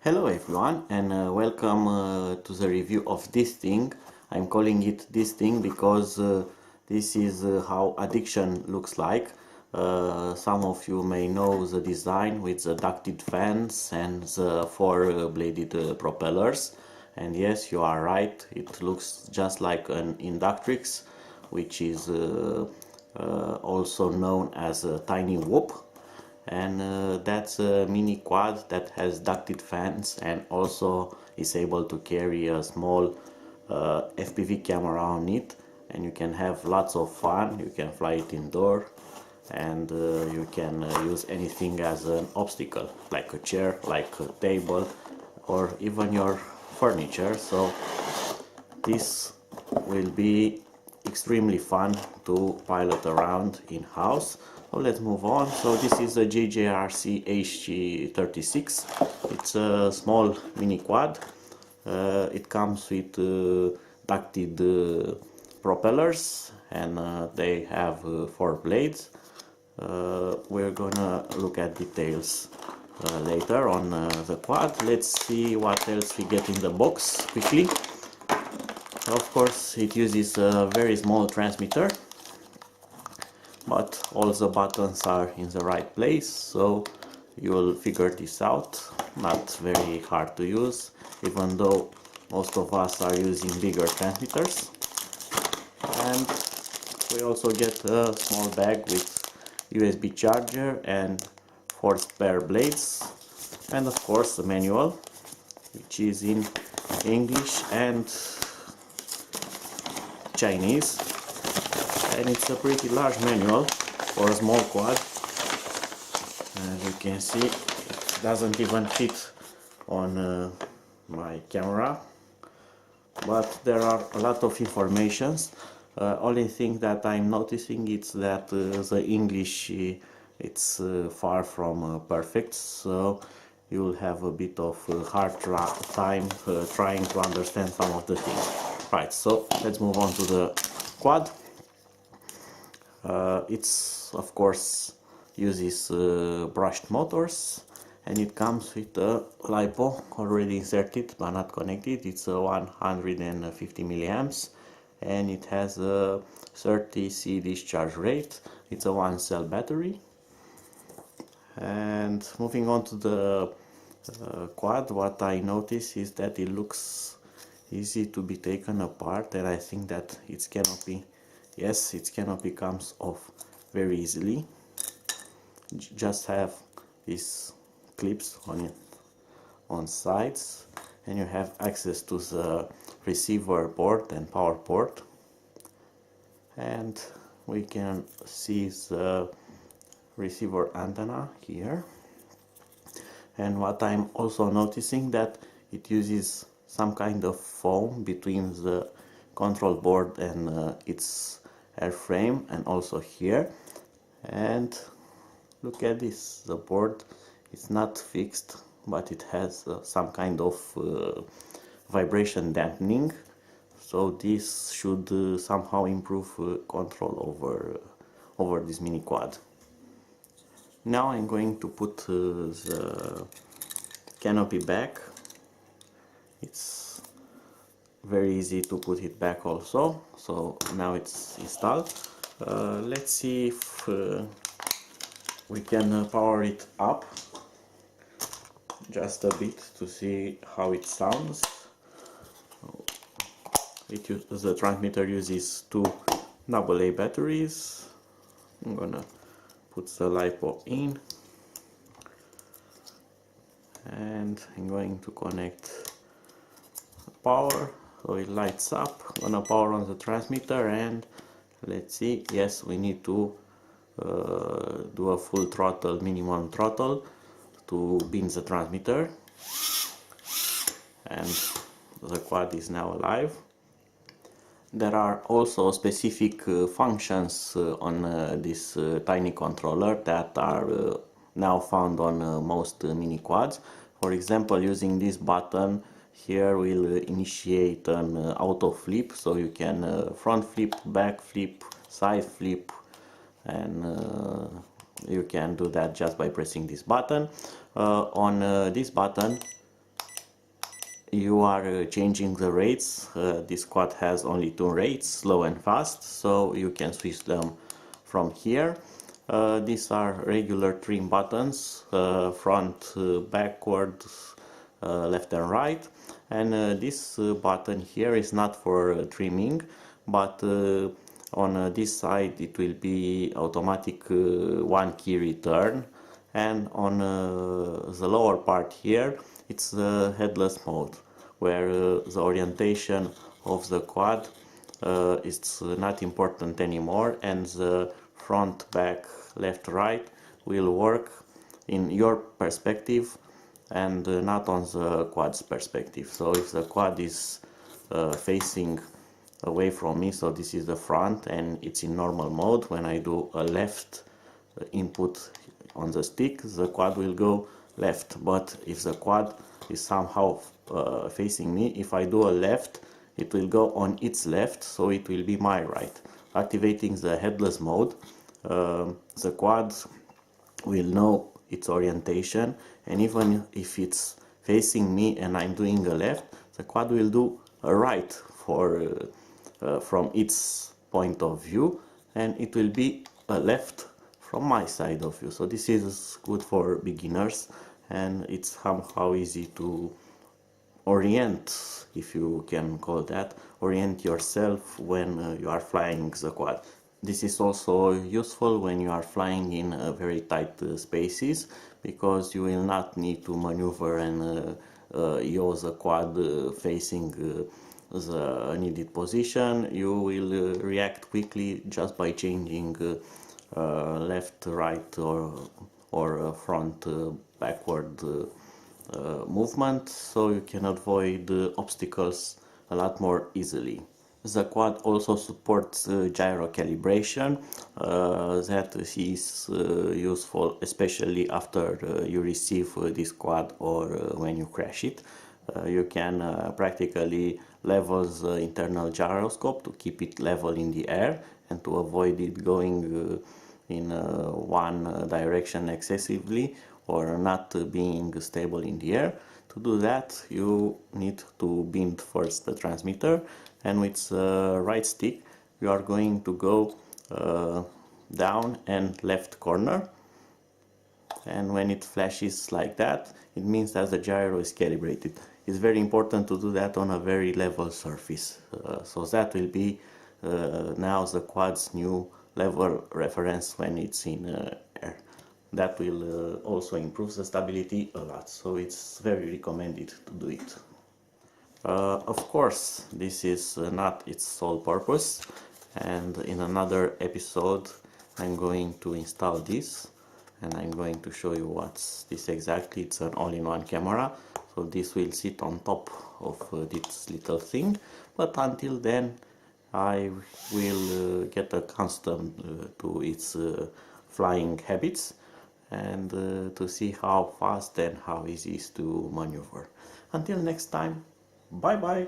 Hello everyone, and welcome to the review of this thing. I'm calling it this thing because this is how addiction looks like. Some of you may know the design with the ducted fans and the four bladed propellers, and yes, you are right, it looks just like an Inductrix, which is also known as a tiny whoop. And that's a mini quad that has ducted fans and also is able to carry a small FPV camera on it, and you can have lots of fun. You can fly it indoor, and you can use anything as an obstacle, like a chair, like a table, or even your furniture. So this will be extremely fun to pilot around in-house. So let's move on. So this is a JJRC H36. It's a small mini quad. It comes with ducted propellers, and they have four blades. We're gonna look at details later on the quad. Let's see what else we get in the box quickly. Of course, it uses a very small transmitter, but all the buttons are in the right place, so you will figure this out. Not very hard to use, even though most of us are using bigger transmitters. And we also get a small bag with USB charger and 4 spare blades, and of course the manual, which is in English and Chinese, and it's a pretty large manual for a small quad. As you can see, it doesn't even fit on my camera, but there are a lot of informations. Only thing that I'm noticing is that the English it's far from perfect, so you'll have a bit of hard time trying to understand some of the things. Right, so let's move on to the quad. It's of course uses brushed motors, and it comes with a LiPo already inserted but not connected. It's a 150 milliamps, and it has a 30C discharge rate. It's a 1-cell battery. And moving on to the quad, what I notice is that it looks easy to be taken apart, and I think that its canopy, yes, its canopy comes off very easily. Just have these clips on it on sides, and you have access to the receiver port and power port, and we can see the receiver antenna here. And what I'm also noticing, that it uses some kind of foam between the control board and its airframe, and also here. And look at this, the board is not fixed, but it has some kind of vibration dampening, so this should somehow improve control over this mini quad. Now I'm going to put the canopy back. It's very easy to put it back also, so now it's installed. Let's see if we can power it up just a bit to see how it sounds. The transmitter uses 2 AA batteries. I'm gonna put the LiPo in, and I'm going to connect power so it lights up. I'm gonna power on the transmitter, and let's see, yes, we need to do a full throttle, minimum throttle, to bin the transmitter, and the quad is now alive. There are also specific functions on this tiny controller that are now found on most mini quads. For example, using this button here will initiate an auto flip, so you can front flip, back flip, side flip, and you can do that just by pressing this button. On this button you are changing the rates. This quad has only two rates, slow and fast, so you can switch them from here. These are regular trim buttons, front, backward, left and right, and this button here is not for trimming, but on this side it will be automatic one key return, and on the lower part here it's the headless mode, where the orientation of the quad is not important anymore, and the front, back, left, right will work in your perspective and not on the quad's perspective. So if the quad is facing away from me, so this is the front and it's in normal mode, when I do a left input on the stick, the quad will go left. But if the quad is somehow facing me, if I do a left, it will go on its left, so it will be my right. Activating the headless mode, the quad will know its orientation, and even if it's facing me and I'm doing a left, the quad will do a right for from its point of view, and it will be a left from my side of view. So this is good for beginners, and it's somehow easy to orient, if you can call that, orient yourself when you are flying the quad. This is also useful when you are flying in very tight spaces, because you will not need to maneuver and use the quad facing the needed position. You will react quickly just by changing left, right, or front, backward movement, so you can avoid obstacles a lot more easily. The quad also supports gyro calibration. That is useful especially after you receive this quad or when you crash it. You can practically level the internal gyroscope to keep it level in the air and to avoid it going in one direction excessively or not being stable in the air. To do that, you need to bend first the transmitter, and with the right stick you are going to go down and left corner, and when it flashes like that, it means that the gyro is calibrated. It's very important to do that on a very level surface, so that will be now the quad's new level reference when it's in air. That will also improve the stability a lot, so it's very recommended to do it. Of course, this is not its sole purpose, and in another episode I'm going to install this and I'm going to show you what's this exactly. It's an all-in-one camera, so this will sit on top of this little thing, but until then I will get accustomed to its flying habits, and to see how fast and how easy it is to maneuver. Until next time, bye bye!